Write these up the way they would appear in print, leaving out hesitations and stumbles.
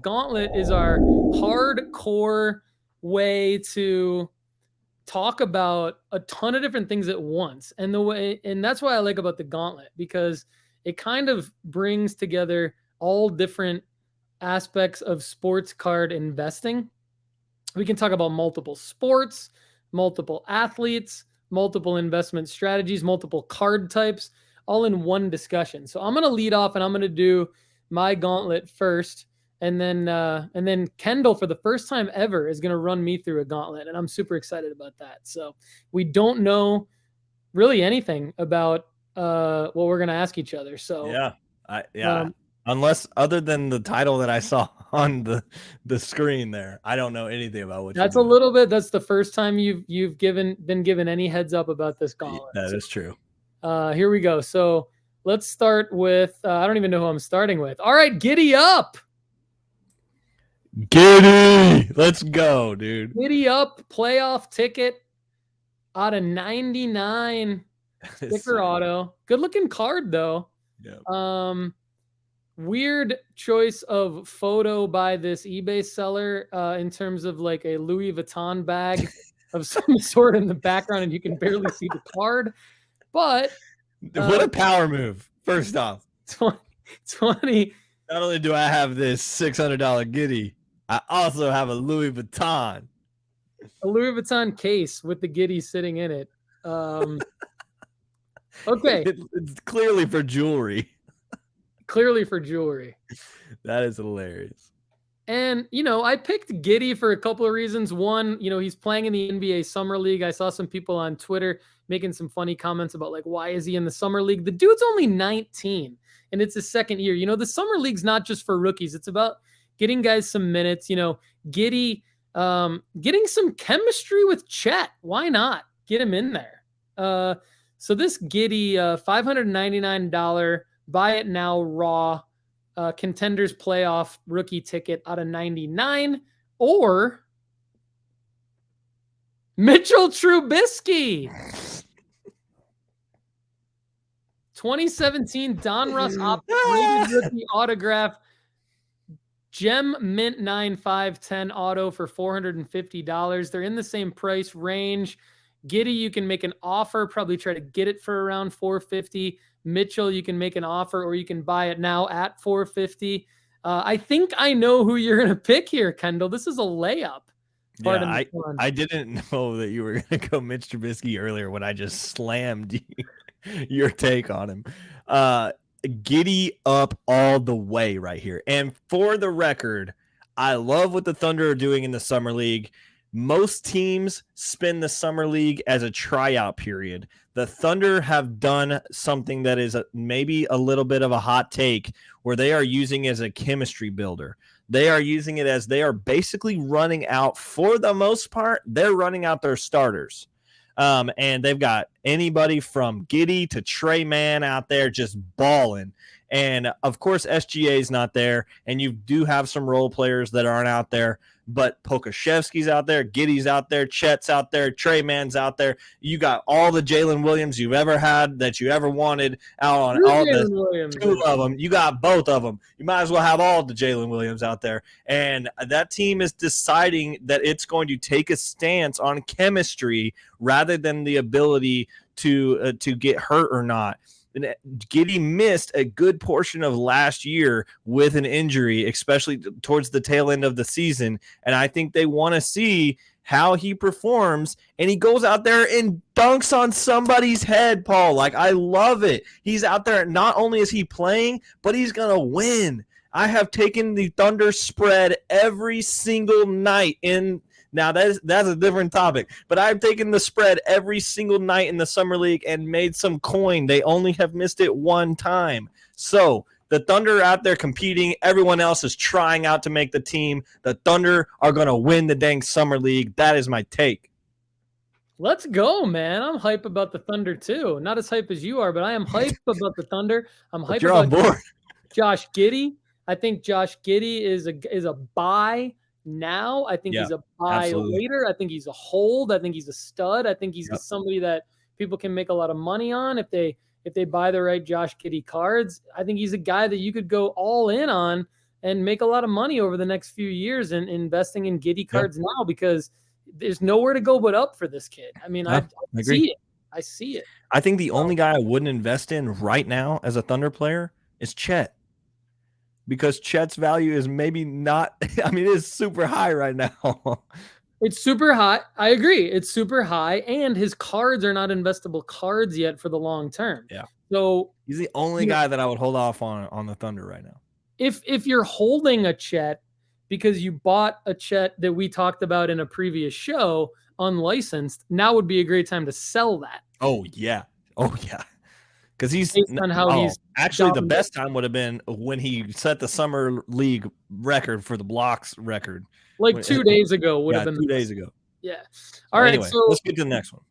Gauntlet is our hardcore way to talk about a ton of different things at once. And that's why I like about the Gauntlet, because it kind of brings together all different aspects of sports card investing. We can talk about multiple sports, multiple athletes, multiple investment strategies, multiple card types, all in one discussion. So I'm going to lead off and I'm going to do my gauntlet first. And then Kendall, for the first time ever, is going to run me through a gauntlet. And I'm super excited about that. So we don't know really anything about what we're going to ask each other. So unless other than the title that I saw on the screen there, I don't know anything about what that's a little bit. That's the first time you've been given any heads up about this gauntlet. That is true. Here we go. So let's start with I don't even know who I'm starting with. All right, giddy up. Giddey, let's go, dude. Giddy up playoff ticket out of 99 sticker auto. Good looking card though. Yeah. Weird choice of photo by this eBay seller in terms of like a Louis Vuitton bag of some sort in the background, and you can barely see the card. But what a power move! First off, 20. Not only do I have this $600 Giddey, I also have a Louis Vuitton. A Louis Vuitton case with the Giddey sitting in it. Okay. It's clearly for jewelry. Clearly for jewelry. That is hilarious. And, I picked Giddey for a couple of reasons. One, he's playing in the NBA Summer League. I saw some people on Twitter making some funny comments about, like, why is he in the Summer League? The dude's only 19, and it's his second year. The Summer League's not just for rookies. It's about getting guys some minutes. Giddey getting some chemistry with Chet. Why not? Get him in there. So this Giddey, $599, buy it now raw, contenders playoff rookie ticket out of 99, or Mitchell Trubisky, 2017 Donruss rookie autograph, gem mint 9/5/10 auto for $450. They're in the same price range. Giddey, you can make an offer, probably try to get it for around $450. Mitchell, you can make an offer or you can buy it now at $450. I think I know who you're going to pick here, Kendall. This is a layup. I didn't know that you were going to go Mitch Trubisky earlier when I just slammed your take on him. Giddey up all the way right here. And for the record, I love what the Thunder are doing in the Summer League. Most teams spend the Summer League as a tryout period. The Thunder have done something that is maybe a little bit of a hot take, where they are using it as a chemistry builder. They are using it as they are basically running out, for the most part, they're running out their starters. And they've got anybody from Giddey to Trey Mann out there just balling. And, of course, SGA is not there, and you do have some role players that aren't out there. But Pokashevsky's out there, Giddey's out there, Chet's out there, Trey Mann's out there. You got all the Jalen Williams you've ever had, that you ever wanted, out on all the two of them. You got both of them. You might as well have all the Jalen Williams out there. And that team is deciding that it's going to take a stance on chemistry rather than the ability to get hurt or not. And Giddey missed a good portion of last year with an injury, especially towards the tail end of the season. And I think they want to see how he performs. And he goes out there and dunks on somebody's head, Paul. Like, I love it. He's out there. Not only is he playing, but he's going to win. I have taken the Thunder spread every single night in. Now, that's a different topic, but I've taken the spread every single night in the Summer League and made some coin. They only have missed it one time. So the Thunder are out there competing. Everyone else is trying out to make the team. The Thunder are going to win the dang Summer League. That is my take. Let's go, man. I'm hype about the Thunder, too. Not as hype as you are, but I am hype about the Thunder. I'm hype You're about on board. Josh Giddey. I think Josh Giddey is a buy now. I think he's a buy later. I think he's a hold. I think he's a stud. I think he's somebody that people can make a lot of money on if they buy the right Josh Giddey cards. I think he's a guy that you could go all in on and make a lot of money over the next few years in investing in Giddey cards now, because there's nowhere to go but up for this kid. I mean, I see it. I see it. I think the only guy I wouldn't invest in right now as a Thunder player is Chet, because Chet's value is maybe not, I mean, it is super high right now. It's super high. I agree. It's super high, and his cards are not investable cards yet for the long term. Yeah. So he's the only guy that I would hold off on the Thunder right now. If you're holding a Chet because you bought a Chet that we talked about in a previous show, unlicensed, now would be a great time to sell that. Oh yeah. Because he's based on how he's actually the best time would have been when he set the summer league record for the blocks record. Like 2 days ago would have been 2 days ago. Yeah. All right. Anyway, so let's get to the next one.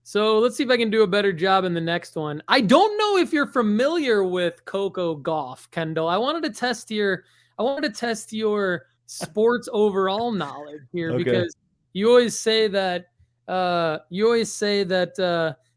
So let's see if I can do a better job in the next one. I don't know if you're familiar with Coco Gauff, Kendall. I wanted to test your sports overall knowledge here, because you always say that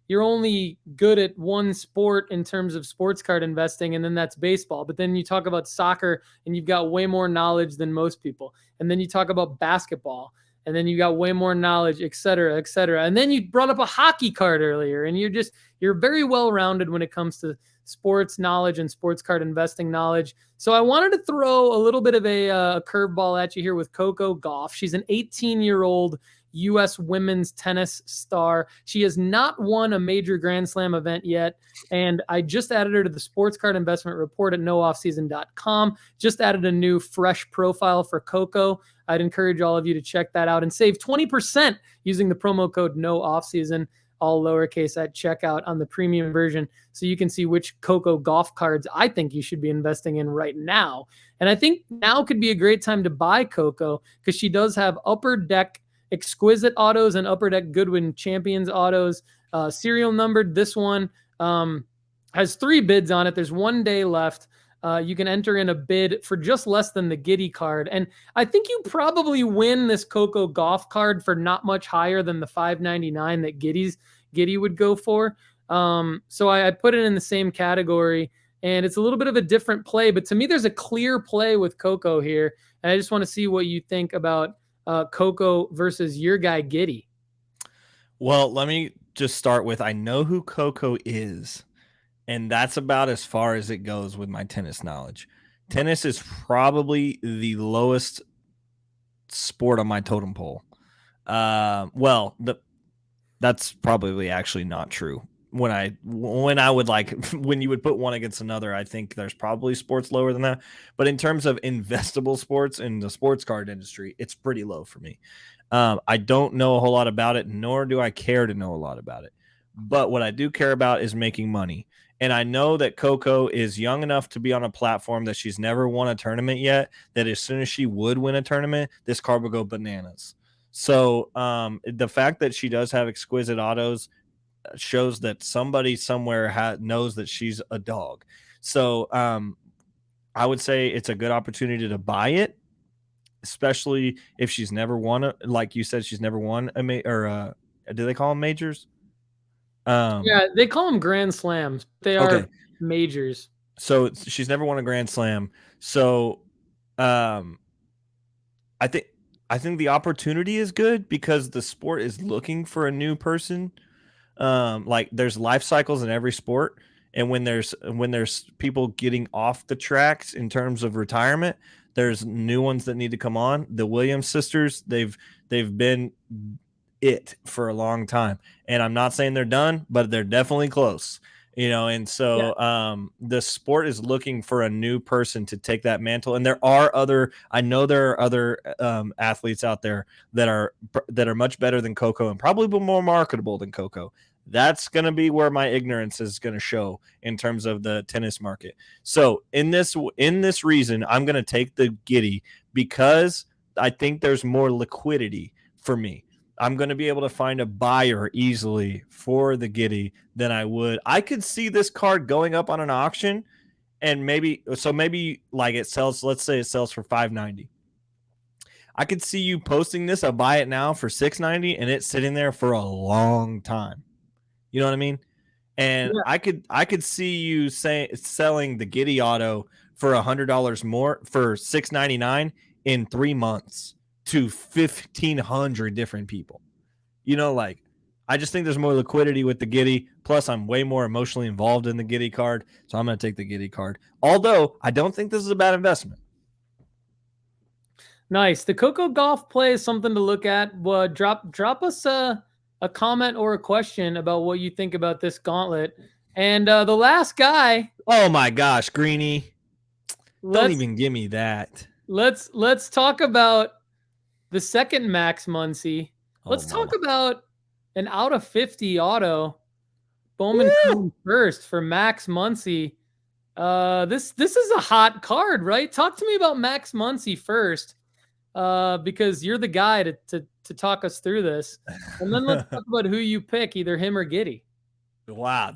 you're only good at one sport in terms of sports card investing, and then that's baseball. But then you talk about soccer and you've got way more knowledge than most people. And then you talk about basketball, and then you got way more knowledge, et cetera, et cetera. And then you brought up a hockey card earlier, and you're very well-rounded when it comes to sports knowledge and sports card investing knowledge. So I wanted to throw a little bit of a curveball at you here with Coco Gauff. She's an 18-year-old U.S. women's tennis star. She has not won a major Grand Slam event yet, and I just added her to the Sports Card Investment Report at nooffseason.com. Just added a new fresh profile for Coco. I'd encourage all of you to check that out and save 20% using the promo code NOOFFSEASON, all lowercase, at checkout on the premium version, so you can see which Coco Gauff cards I think you should be investing in right now. And I think now could be a great time to buy Coco, because she does have Upper Deck Exquisite autos and Upper Deck Goodwin Champions autos, serial numbered. This one has 3 bids on it. There's 1 day left. You can enter in a bid for just less than the Giddey card. And I think you probably win this Coco Gauff card for not much higher than the $5.99 that Giddey would go for. So I put it in the same category, and it's a little bit of a different play, but to me, there's a clear play with Coco here. And I just want to see what you think about Coco versus your guy Giddey. Well, let me just start with, I know who Coco is, and that's about as far as it goes with my tennis knowledge. Tennis is probably the lowest sport on my totem pole. That's probably actually not true. When you would put one against another, I think there's probably sports lower than that. But in terms of investable sports in the sports card industry, it's pretty low for me. I don't know a whole lot about it, nor do I care to know a lot about it. But what I do care about is making money. And I know that Coco is young enough to be on a platform that she's never won a tournament yet, that as soon as she would win a tournament, this card would go bananas. So the fact that she does have exquisite autos shows that somebody somewhere knows that she's a dog. So I would say it's a good opportunity to buy it, especially if she's never won like you said, she's never won do they call them majors? Yeah, they call them Grand Slams. They are majors. So she's never won a Grand Slam. So I think the opportunity is good, because the sport is looking for a new person. Like, there's life cycles in every sport, and when there's people getting off the tracks in terms of retirement, there's new ones that need to come on. The Williams sisters, they've been it for a long time, and I'm not saying they're done, but they're definitely close, and so the sport is looking for a new person to take that mantle. And there are other athletes out there that are much better than Coco and probably more marketable than Coco. That's going to be where my ignorance is going to show in terms of the tennis market. So in this reason, I'm going to take the Giddey, because I think there's more liquidity for me. I'm going to be able to find a buyer easily for the Giddey than I would. I could see this card going up on an auction, and maybe like it sells, let's say it sells for $5.90. I could see you posting this, I'll buy it now for $6.90, and it's sitting there for a long time. You know what I mean? And yeah. I could see you selling the Giddey auto for $100 more for $6.99 in 3 months to 1,500 different people. You know, like, I just think there's more liquidity with the Giddey. Plus, I'm way more emotionally involved in the Giddey card, so I'm going to take the Giddey card. Although, I don't think this is a bad investment. Nice. The Coco Gauff play is something to look at. Drop us a comment or a question about what you think about this gauntlet. And the last guy. Oh my gosh, Greeny! Don't even give me that. Let's talk about the second Max Muncy. Let's talk about an out of 50 auto. Bowman first for Max Muncy. This is a hot card, right? Talk to me about Max Muncy first. Because you're the guy to talk us through this. And then let's talk about who you pick, either him or Giddey. Wow,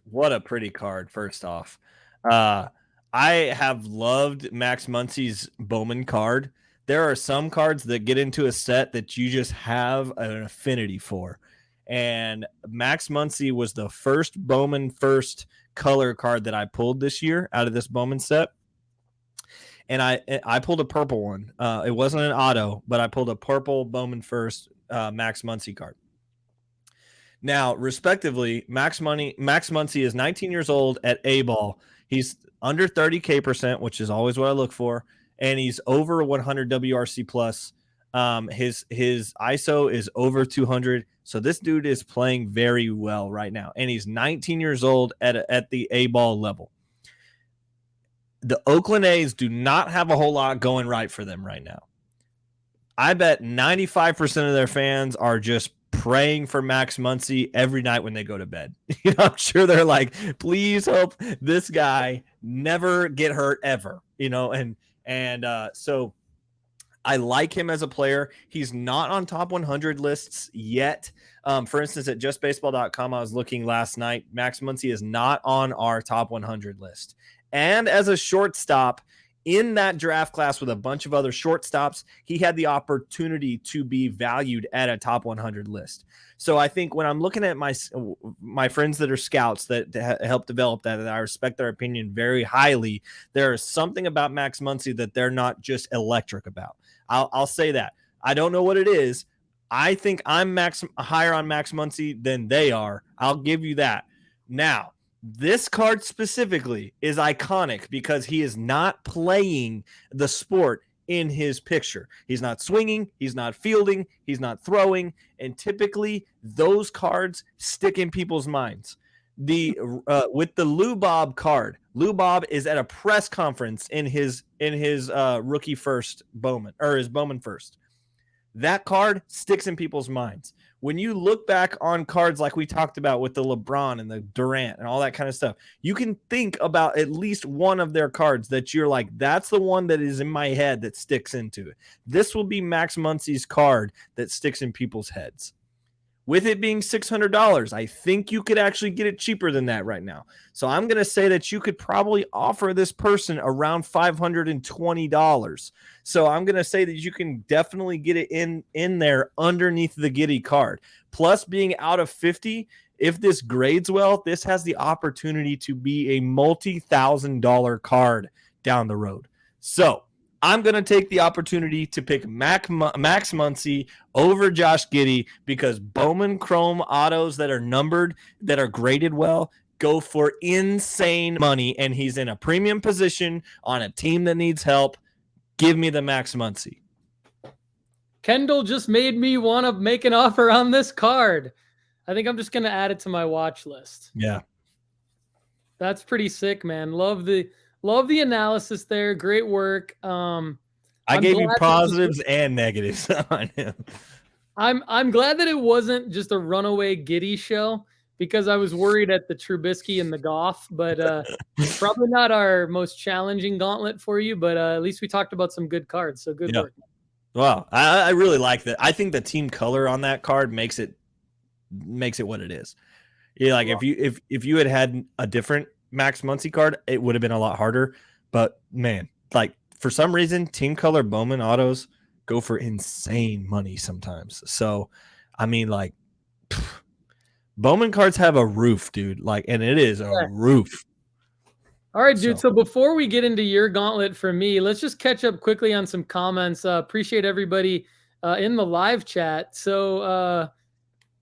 what a pretty card, first off. I have loved Max Muncy's Bowman card. There are some cards that get into a set that you just have an affinity for. And Max Muncy was the first Bowman first color card that I pulled this year out of this Bowman set. And I pulled a purple one. It wasn't an auto, but I pulled a purple Bowman first Max Muncy card. Now, respectively, Max Muncy is 19 years old at A-ball. He's under 30K%, which is always what I look for, and he's over 100 WRC plus. His ISO is over 200. So this dude is playing very well right now, and he's 19 years old at the A-ball level. The Oakland A's do not have a whole lot going right for them right now. I bet 95% of their fans are just praying for Max Muncy every night when they go to bed. I'm sure they're like, please hope this guy never get hurt ever. So I like him as a player. He's not on top 100 lists yet. For instance, at justbaseball.com, I was looking last night. Max Muncy is not on our top 100 list. And as a shortstop in that draft class with a bunch of other shortstops, he had the opportunity to be valued at a top 100 list. So I think when I'm looking at my friends that are scouts that help develop that I respect their opinion very highly, there is something about Max Muncy that they're not just electric about. I'll say that. I don't know what it is. I think I'm higher on Max Muncy than they are. I'll give you that. Now, this card specifically is iconic because he is not playing the sport in his picture. He's not swinging, he's not fielding, he's not throwing, and typically those cards stick in people's minds. With the Lou Bob card, Lou Bob is at a press conference in his rookie first Bowman, or his Bowman first. That card sticks in people's minds. When you look back on cards like we talked about with the LeBron and the Durant and all that kind of stuff, you can think about at least one of their cards that you're like, that's the one that is in my head that sticks into it. This will be Max Muncy's card that sticks in people's heads. With it being $600, I think you could actually get it cheaper than that right now. So I'm going to say that you could probably offer this person around $520. So I'm going to say that you can definitely get it in there underneath the Giddey card. Plus, being out of 50, if this grades well, this has the opportunity to be a multi-$1,000 card down the road. So I'm going to take the opportunity to pick Max Muncy over Josh Giddey because Bowman Chrome autos that are numbered, that are graded well, go for insane money, and he's in a premium position on a team that needs help. Give me the Max Muncy. Kendall just made me want to make an offer on this card. I think I'm just going to add it to my watch list. Yeah. That's pretty sick, man. Love the analysis there. Great work. I gave you positives and negatives on him. I'm glad that it wasn't just a runaway Giddey show because I was worried at the Trubisky and the Gauff, but probably not our most challenging gauntlet for you, but at least we talked about some good cards. So good work. Wow. I really like that. I think the team color on that card makes it what it is. Yeah, like if you had a different Max Muncy card, it would have been a lot harder. But man, like for some reason, team color Bowman autos go for insane money sometimes. So, I mean, like Bowman cards have a roof, dude. Like, and it is a roof. All right, dude. So before we get into your gauntlet for me, let's just catch up quickly on some comments. Appreciate everybody in the live chat. So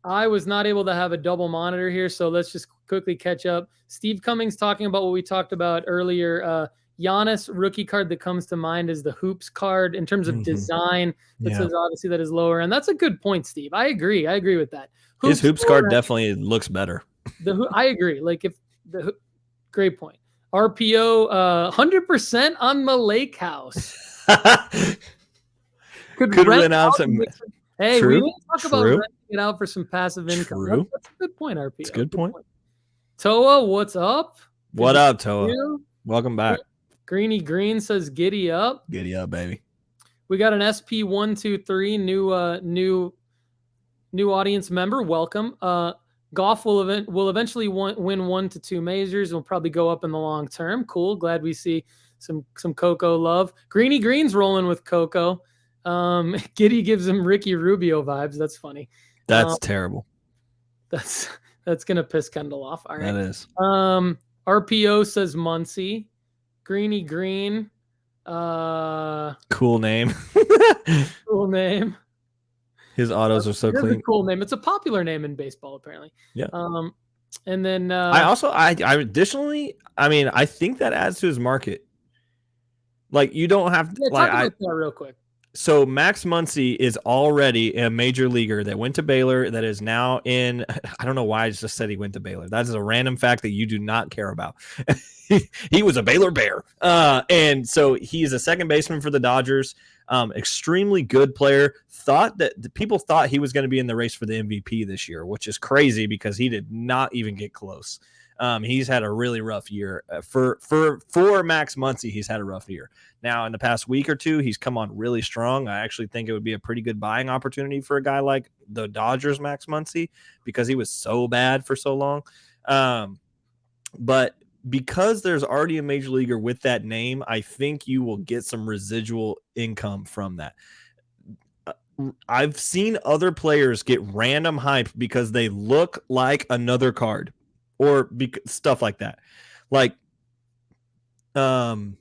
I was not able to have a double monitor here, so let's just quickly catch up. Steve Cummings talking about what we talked about earlier. Giannis rookie card that comes to mind is the Hoops card in terms of design. That says obviously that is lower, and that's a good point, Steve. I agree with that. His Hoops card definitely looks better. I agree. Like if the great point. RPO 100% on the Lake House. Could rent out some. Hey, we didn't talk about renting it out for some passive income. That's a good point, RPO. It's a good point. Toa, what's up? What up, Toa? Welcome back. Greeny Green says giddy up. Giddy up, baby. We got an SP123 new audience member. Welcome. Gauff will eventually win 1 to 2 majors. Will probably go up in the long term. Cool. Glad we see some Coco love. Greeny Green's rolling with Coco. Giddey gives him Ricky Rubio vibes. That's funny. That's terrible. That's gonna piss Kendall off. All right. That is. RPO says Muncie. Greeny Green. Cool name. Cool name. His autos are so clean. A cool name. It's a popular name in baseball, apparently. Yeah. And then I additionally, I mean, I think that adds to his market. Like you don't have talk about that real quick. So Max Muncy is already a major leaguer that went to Baylor, that is now in, I don't know why I just said he went to Baylor. That is a random fact that you do not care about. He was a Baylor Bear. And so he is a second baseman for the Dodgers. Extremely good player. People thought he was going to be in the race for the MVP this year, which is crazy because he did not even get close. He's had a really rough year for Max Muncy. He's had a rough year. Now in the past week or two, he's come on really strong. I actually think it would be a pretty good buying opportunity for a guy like the Dodgers, Max Muncy, because he was so bad for so long. But because there's already a major leaguer with that name, I think you will get some residual income from that. I've seen other players get random hype because they look like another card. Or stuff like that. Like, when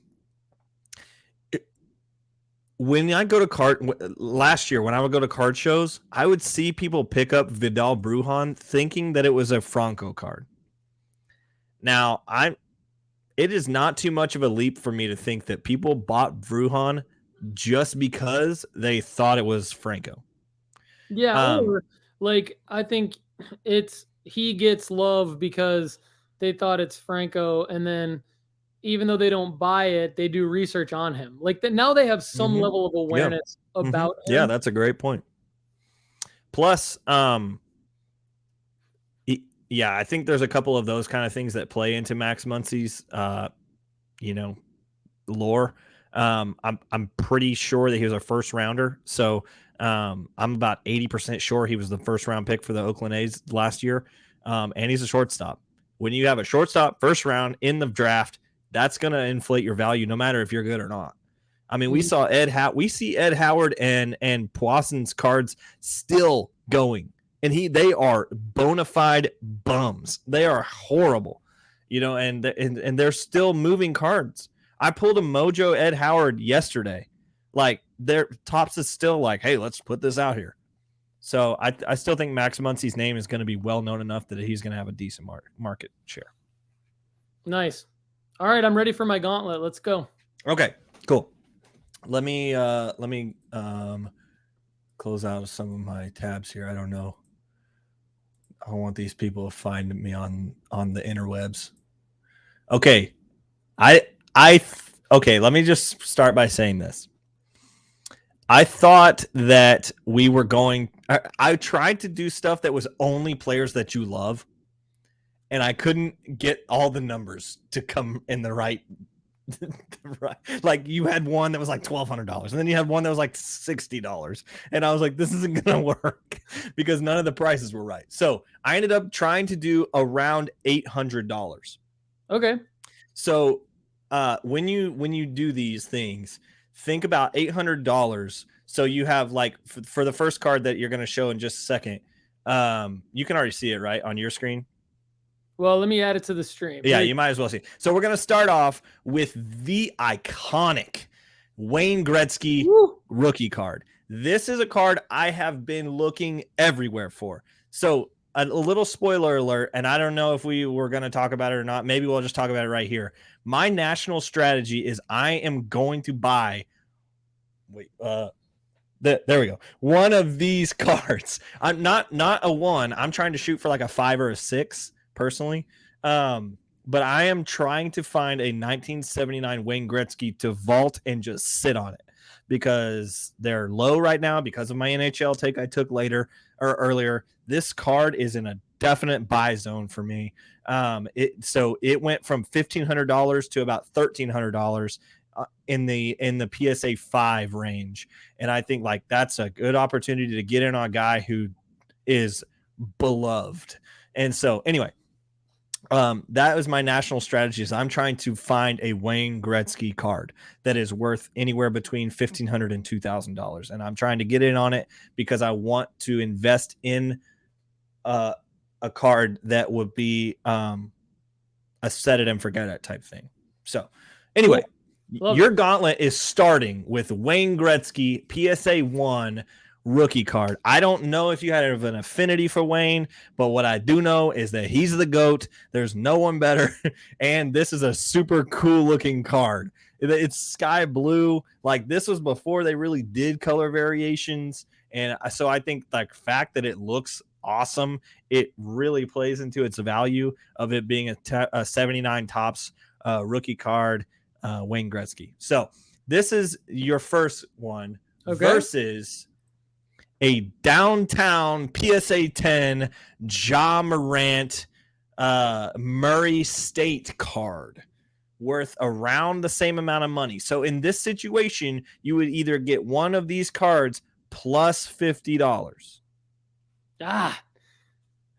I go to last year, when I would go to card shows, I would see people pick up Vidal Brujan thinking that it was a Franco card. Now, it is not too much of a leap for me to think that people bought Brujan just because they thought it was Franco. Yeah, I think he gets love because they thought it's Franco, and then even though they don't buy it, they do research on him. Like that now they have some level of awareness about him. Yeah, that's a great point. Plus, I think there's a couple of those kind of things that play into Max Muncy's lore. I'm pretty sure that he was a first rounder. So I'm about 80% sure he was the first round pick for the Oakland A's last year. And he's a shortstop. When you have a shortstop first round in the draft, that's going to inflate your value no matter if you're good or not. I mean, we see Ed Howard and Poisson's cards still going, and they are bona fide bums. They are horrible, and they're still moving cards. I pulled a Mojo Ed Howard yesterday. Like their Tops is still like, hey, let's put this out here. So I still think Max Muncy's name is going to be well known enough that he's going to have a decent market share. Nice. All right, I'm ready for my gauntlet. Let's go. Okay, cool. Let me close out some of my tabs here. I don't know. I don't want these people to find me on the interwebs. Okay. Okay, let me just start by saying this. I thought that we were I tried to do stuff that was only players that you love, and I couldn't get all the numbers to come in the right. Like you had one that was like $1,200, and then you had one that was like $60, and I was like, this isn't gonna work because none of the prices were right. So I ended up trying to do around $800. Okay. So when you do these things, think about $800. So you have like for the first card that you're going to show in just a second, you can already see it right on your screen. Well, let me add it to the stream. Yeah, you might as well see. So we're going to start off with the iconic Wayne Gretzky rookie card. This is a card I have been looking everywhere for. So a little spoiler alert, and I don't know if we were going to talk about it or not. Maybe we'll just talk about it right here. My national strategy is I am going to buy there we go. One of these cards. I'm not a 1. I'm trying to shoot for like a 5 or a 6 personally. But I am trying to find a 1979 Wayne Gretzky to vault and just sit on it because they're low right now because of my NHL take I took earlier. This card is in a definite buy zone for me. So it went from $1,500 to about $1,300 in the PSA 5 range, and I think like that's a good opportunity to get in on a guy who is beloved. And so anyway, that was my national strategy. Is I'm trying to find a Wayne Gretzky card that is worth anywhere between $1,500 and $2,000, and I'm trying to get in on it because I want to invest in a card that would be a set it and forget it type thing. So anyway. Cool. Your gauntlet is starting with Wayne Gretzky PSA 1 rookie card. I don't know if you had an affinity for Wayne, but what I do know is that he's the GOAT. There's no one better, and this is a super cool looking card. It's sky blue. Like this was before they really did color variations, and so I think the fact that it looks awesome, it really plays into its value of it being a 79 Topps rookie card. Wayne Gretzky. So this is your first one versus a downtown PSA 10 Ja Morant Murray State card worth around the same amount of money. So in this situation, you would either get one of these cards plus $50.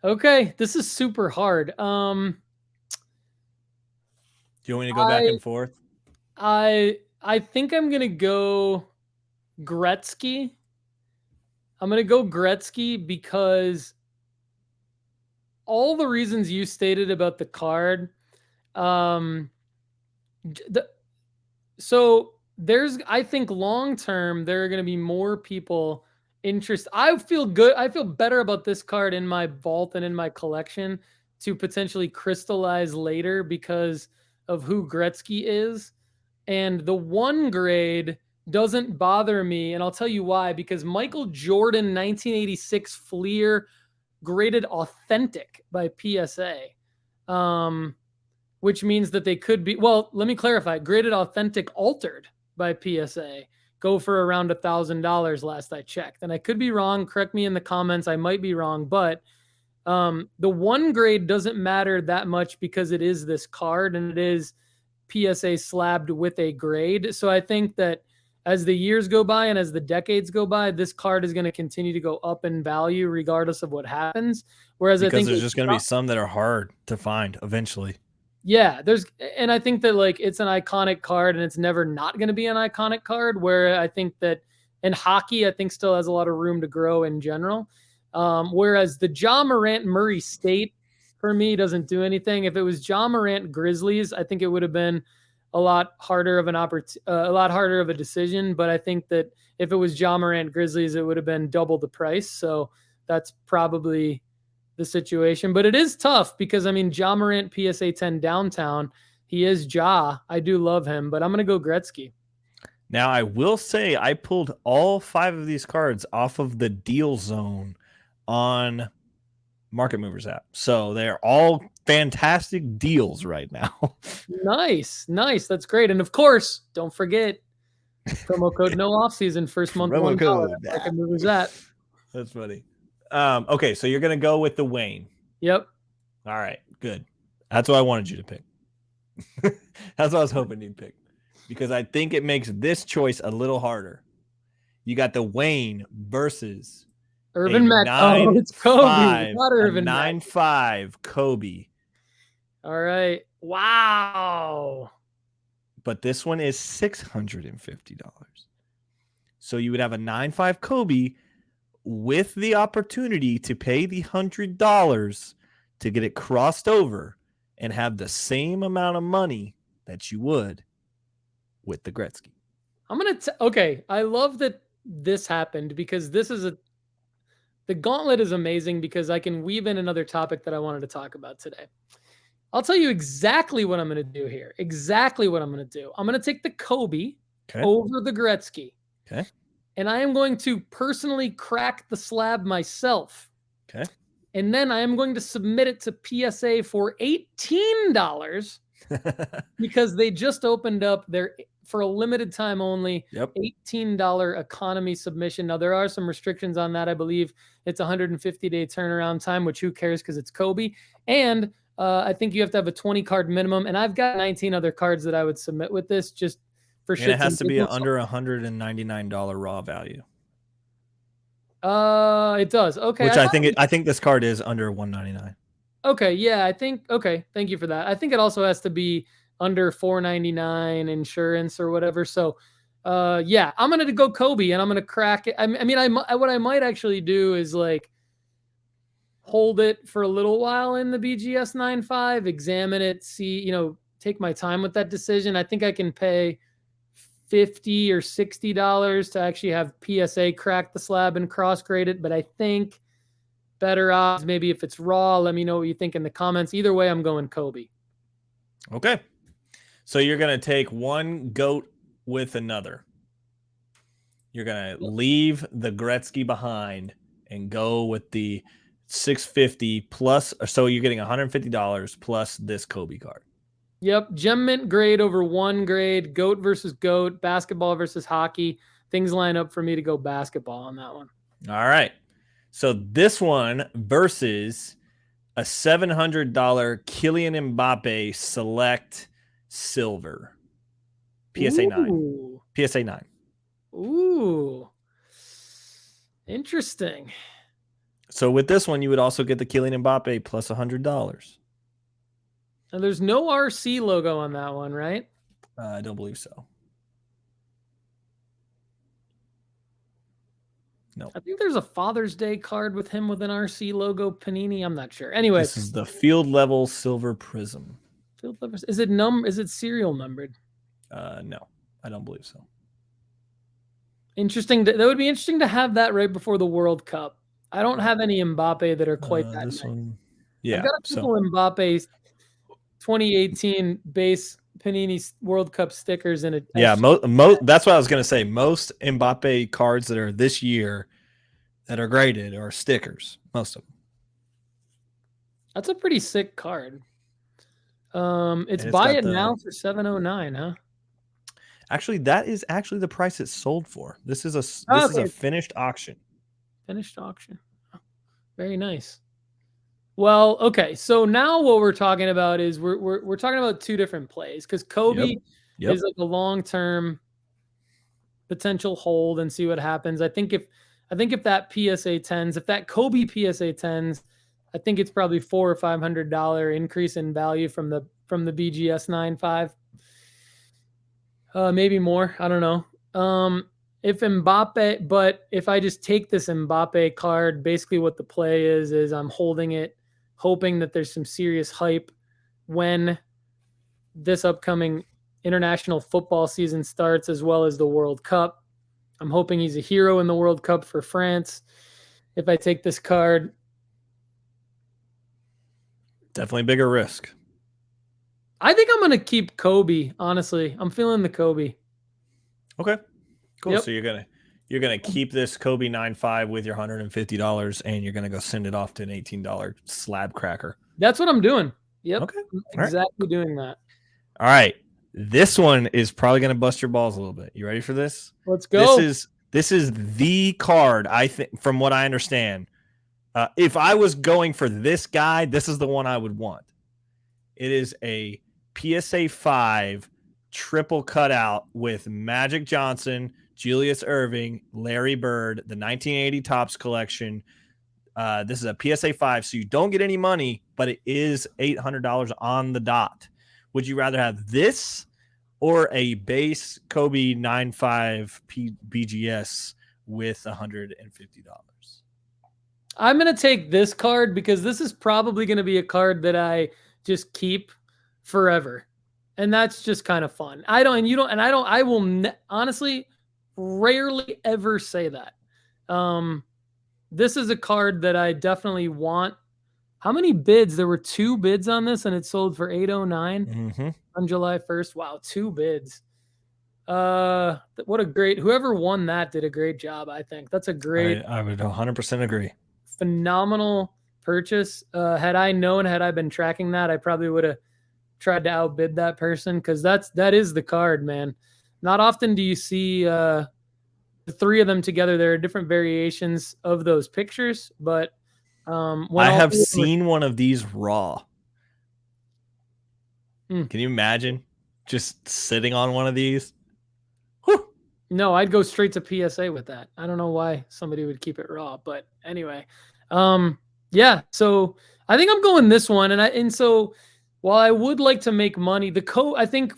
Okay. This is super hard. Do you want me to go back and forth? I think I'm gonna go Gretzky. I'm gonna go Gretzky because all the reasons you stated about the card. So there's, I think long term there are gonna be more people interested. I feel good. I feel better about this card in my vault and in my collection to potentially crystallize later because of who Gretzky is. And the 1 grade doesn't bother me. And I'll tell you why, because Michael Jordan 1986 Fleer graded authentic by PSA, which means that they could be, well, let me clarify, graded authentic altered by PSA go for around $1,000 last I checked. And I could be wrong. Correct me in the comments. I might be wrong, but the 1 grade doesn't matter that much because it is this card and it is PSA slabbed with a grade. So I think that as the years go by and as the decades go by, this card is going to continue to go up in value regardless of what happens. Whereas I think there's just going to be some that are hard to find eventually. Yeah, and I think that like it's an iconic card and it's never not going to be an iconic card, where I think that in hockey, I think still has a lot of room to grow in general. Whereas the Ja Morant Murray State for me doesn't do anything. If it was Ja Morant Grizzlies, I think it would have been a lot harder of a decision. But I think that if it was Ja Morant Grizzlies, it would have been double the price. So that's probably the situation. But it is tough because, I mean, Ja Morant PSA 10 downtown, he is Ja. I do love him, but I'm going to go Gretzky. Now, I will say I pulled all 5 of these cards off of the deal zone on Market Movers app. So they're all fantastic deals right now. Nice. That's great. And of course, don't forget promo code no off season, first month $1 Market Movers app. That's funny. Okay, so you're gonna go with the Wayne. Yep. All right, good. That's what I wanted you to pick. That's what I was hoping you'd pick, because I think it makes this choice a little harder. You got the Wayne versus Irvin Mack. Oh, it's Kobe. Not Irvin 9.5 Kobe. All right. Wow. But this one is $650. So you would have a 9.5 Kobe with the opportunity to pay the $100 to get it crossed over and have the same amount of money that you would with the Gretzky? Okay. I love that this happened because the gauntlet is amazing because I can weave in another topic that I wanted to talk about today. I'll tell you exactly what I'm going to do here. Exactly what I'm going to do. I'm going to take the Kobe over the Gretzky. Okay. And I am going to personally crack the slab myself. Okay. And then I am going to submit it to PSA for $18 because they just opened up for a limited time only, $18 economy submission. Now, there are some restrictions on that. I believe it's 150-day turnaround time, which who cares because it's Kobe. And I think you have to have a 20 card minimum. And I've got 19 other cards that I would submit with this just for shit. And it has to be under $199 raw value. It does. Okay. Which I think this card is under $199. Okay. Yeah, okay. Thank you for that. I think it also has to be under $499 insurance or whatever. So, yeah, I'm going to go Kobe and I'm going to crack it. What I might actually do is like hold it for a little while in the BGS 9.5, examine it, see, take my time with that decision. I think I can pay $50 or $60 to actually have PSA crack the slab and cross grade it. But I think better odds, maybe if it's raw, let me know what you think in the comments. Either way, I'm going Kobe. Okay. So you're going to take one GOAT with another. You're going to leave the Gretzky behind and go with the $650 plus. So you're getting $150 plus this Kobe card. Yep. Gem mint grade over one grade, GOAT versus GOAT, basketball versus hockey. Things line up for me to go basketball on that one. All right. So this one versus a $700 Kylian Mbappe Select Silver. PSA 9. PSA 9. Ooh. Interesting. So with this one, you would also get the Kylian Mbappe plus $100. And there's no RC logo on that one, right? I don't believe so. No. I think there's a Father's Day card with him with an RC logo, Panini. I'm not sure. Anyway, this is the field level silver prism. Field level. Is it serial numbered? No, I don't believe so. Interesting. That would be interesting to have that right before the World Cup. I don't have any Mbappe that are quite that this nice. One, yeah. I've got a couple Mbappe 2018 base Panini World Cup stickers in it. Yeah, that's what I was going to say. Most Mbappe cards that are this year that are graded are stickers. Most of them. That's a pretty sick card. It's buy it now for $709, huh? Actually, that is actually the price it's sold for. This is a finished auction. Finished auction. Oh, very nice. Well, okay. So now what we're talking about is we're talking about two different plays because Kobe is like a long-term potential hold and see what happens. I think if that PSA 10s, if that Kobe PSA 10s, I think it's probably $400 or $500 increase in value from the BGS 9.5. Maybe more. I don't know. If Mbappe, but if I just take this Mbappe card, basically what the play is I'm holding it, hoping that there's some serious hype when this upcoming international football season starts, as well as the World Cup. I'm hoping he's a hero in the World Cup for France. If I take this card, definitely bigger risk. I think I'm going to keep Kobe. Honestly, I'm feeling the Kobe. Okay, cool. Yep. So you're gonna keep this Kobe 9.5 with your $150, and you're gonna go send it off to an $18 slab cracker. That's what I'm doing. Yep. Okay. Exactly doing that. All right. This one is probably gonna bust your balls a little bit. You ready for this? Let's go. This is the card, I think, from what I understand. If I was going for this guy, this is the one I would want. It is a PSA 5 triple cutout with Magic Johnson, Julius Erving, Larry Bird, the 1980 Topps collection. This is a PSA 5, so you don't get any money, but it is $800 on the dot. Would you rather have this or a base Kobe 9.5 BGS with $150? I'm going to take this card because this is probably going to be a card that I just keep forever. And that's just kind of fun. I will honestly rarely ever say that. This is a card that I definitely want. How many bids? There were 2 bids on this and it sold for $809 on July 1st. Wow, 2 bids. What a great, whoever won that did a great job. I think that's a great, I would 100% agree. Phenomenal purchase. Had I been tracking that, I probably would have tried to outbid that person, because that is the card, man. Not often do you see the 3 of them together. There are different variations of those pictures, but I have seen one of these raw. Can you imagine just sitting on one of these? Whew. No, I'd go straight to PSA with that. I don't know why somebody would keep it raw, but anyway. Yeah, so I think I'm going this one. And so while I would like to make money, I think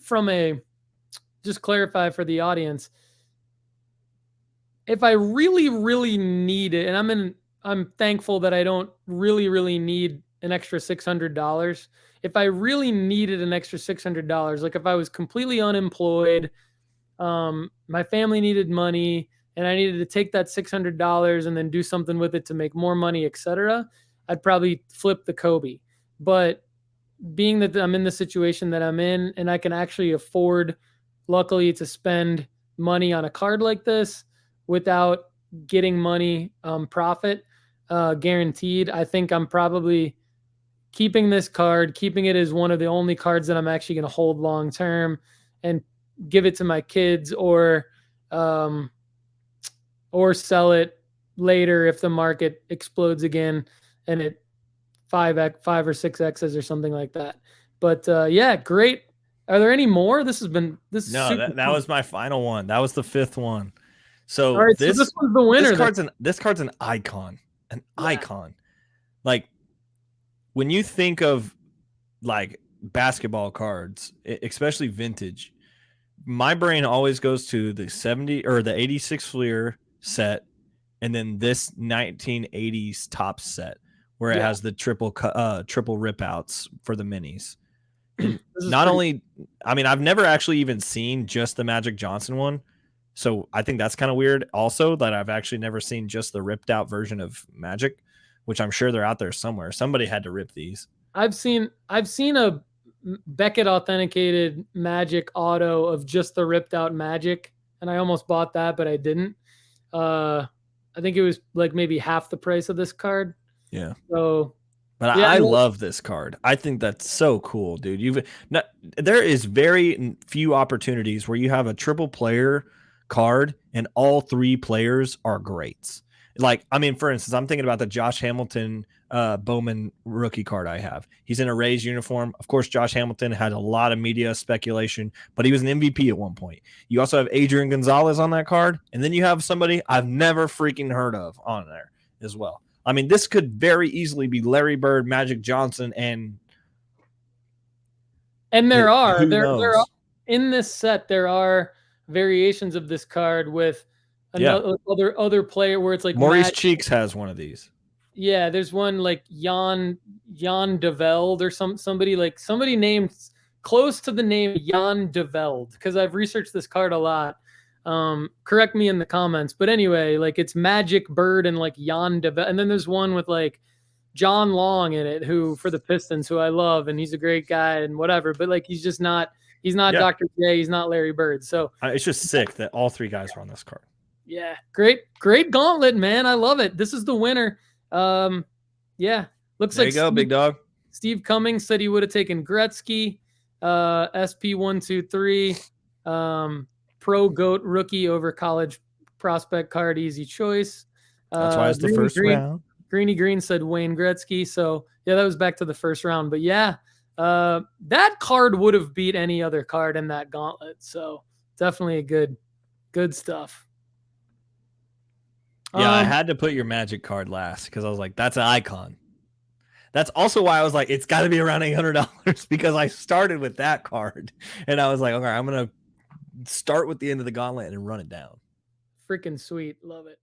just clarify for the audience, if I really, really need it, and I'm thankful that I don't really, really need an extra $600. If I really needed an extra $600, like if I was completely unemployed, my family needed money, and I needed to take that $600 and then do something with it to make more money, etc., I'd probably flip the Kobe. But being that I'm in the situation that I'm in, and I can actually afford, luckily, to spend money on a card like this without getting money profit guaranteed, I think I'm probably keeping this card, keeping it as one of the only cards that I'm actually going to hold long term and give it to my kids, or sell it later if the market explodes again and it 5 or 6x's or something like that. But yeah, great. Are there any more? That was my final one. That was the 5th one. So, right, so this one's the winner. This card's an icon. Icon. Like, when you think of like basketball cards, especially vintage, my brain always goes to the 70 or the 86 Fleer set, and then this 1980s Topps set where it has the triple rip outs for the minis. Not only, I mean, I've never actually even seen just the Magic Johnson one, so I think that's kind of weird. Also, that I've actually never seen just the ripped out version of Magic, which I'm sure they're out there somewhere. Somebody had to rip these. I've seen a Beckett authenticated Magic auto of just the ripped out Magic, and I almost bought that, but I didn't. I think it was like maybe half the price of this card. Yeah. So, but yeah, I love this card. I think that's so cool, dude. There is very few opportunities where you have a triple player card and all 3 players are greats. Like, I mean, for instance, I'm thinking about the Josh Hamilton Bowman rookie card I have. He's in a Rays uniform. Of course, Josh Hamilton had a lot of media speculation, but he was an MVP at one point. You also have Adrian Gonzalez on that card, and then you have somebody I've never freaking heard of on there as well. I mean, this could very easily be Larry Bird, Magic Johnson, and there are in this set, there are variations of this card with other player where it's like Maurice Cheeks has one of these. Yeah, there's one like Jan de Velde or somebody named close to the name Jan de Velde, because I've researched this card a lot. Correct me in the comments, but anyway, like it's Magic Bird and like Jan de Velde, and then there's one with like John Long in it, who for the Pistons, who I love, and he's a great guy and whatever, but like he's not Dr. J, he's not Larry Bird. So it's just sick that all 3 guys are on this card. Yeah, great gauntlet, man. I love it. This is the winner. Yeah, looks there like you go, big dog. Steve Cummings said he would have taken Gretzky, SP123, Pro Goat rookie over college prospect card, easy choice. That's why it's the first round. Greeny Green said Wayne Gretzky. So yeah, that was back to the first round. But yeah, that card would have beat any other card in that gauntlet. So definitely a good stuff. Yeah, I had to put your Magic card last because I was like, that's an icon. That's also why I was like, it's got to be around $800 because I started with that card. And I was like, okay, I'm going to start with the end of the gauntlet and run it down. Freaking sweet. Love it.